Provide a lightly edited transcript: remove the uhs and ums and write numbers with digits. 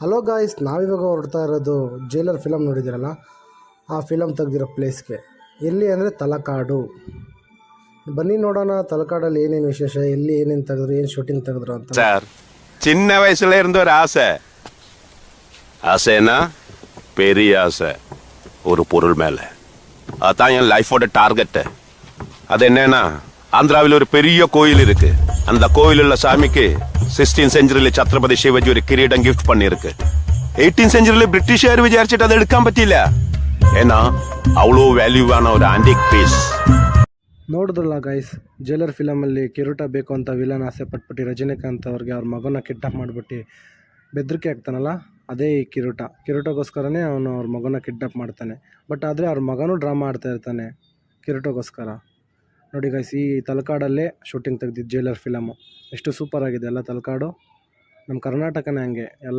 Hello guys, ನಾವಿವಾಗ ಹೊರಡ್ತಾ ಇರೋದು ಜೈಲರ್ ಫಿಲಮ್ ನೋಡಿದ್ದೀರಲ್ಲ, ಆ ಫಿಲಮ್ ತೆಗೆದಿರೋ ಪ್ಲೇಸ್ಗೆ. ಎಲ್ಲಿ ಅಂದರೆ ತಲಕಾಡು. ಬನ್ನಿ ನೋಡೋಣ ತಲಕಾಡಲ್ಲಿ ಏನೇನು ವಿಶೇಷ, ಎಲ್ಲಿ ಏನೇನು ತೆಗೆದ್ರು, ಏನು ಶೂಟಿಂಗ್ ತೆಗೆದ್ರು ಅಂತ. சார் சின்ன வயசுல இருந்த ஒரு ஆசை. ஆசைன்னா பெரிய ஆசை, ஒரு பொருள் மேல. அதான் என் லைஃபோட டார்கெட். அது என்னன்னா, ஆந்திராவில் ஒரு பெரிய கோயில் இருக்கு. அந்த கோயில் உள்ள சாமிக்கு 16th செஞ்சுரியில சத்ரபதி சிவாஜி ஒரு கிரீடம் கிஃப்ட் பண்ணிருக்கு. 18th செஞ்சுரியில பிரிட்டிஷார் விசாரிச்சுட்டு அதை எடுக்காம பத்தியிല്ല. ஏன்னா அவ்வளோ ವ್ಯಾಲ್ಯೂವಾன ஒரு ಆಂಟಿಕ್ ಪೀಸ್. ನೋಡಿದ್ರಲ್ಲ ಗೈಸ್, ಜೈಲರ್ ಫಿಲಮಲ್ಲಿ ಕಿರೀಟ ಬೇಕು ಅಂತ ವಿಲನ್ ಆಸೆ ಪಟ್ಬಿಟ್ಟು ರಜನಿಕಾಂತ್ ಅವ್ರಿಗೆ ಅವ್ರ ಮಗನ ಕಿಡ್ನಾಪ್ ಮಾಡಿಬಿಟ್ಟು ಬೆದರಿಕೆ ಆಗ್ತಾನಲ್ಲ, ಅದೇ ಈ ಕಿರೀಟಗೋಸ್ಕರನೇ ಅವನು ಅವ್ರ ಮಗನ ಕಿಡ್ನಾಪ್ ಮಾಡ್ತಾನೆ. ಬಟ್ ಆದರೆ ಅವ್ರ ಮಗನೂ ಡ್ರಾಮಾ ಆಡ್ತಾ ಇರ್ತಾನೆ ಕಿರೀಟಗೋಸ್ಕರ. ನೋಡಿ ಗೈಸ್, ಈ ತಲಕಾಡಲ್ಲೇ ಶೂಟಿಂಗ್ ತೆಗೆದಿದ್ದು ಜೈಲರ್ ಫಿಲಮು. ಎಷ್ಟು ಸೂಪರ್ ಆಗಿದೆ ಅಲ್ಲ ತಲಕಾಡು. ನಮ್ಮ ಕರ್ನಾಟಕನೇ ಹಂಗೆ ಎಲ್ಲ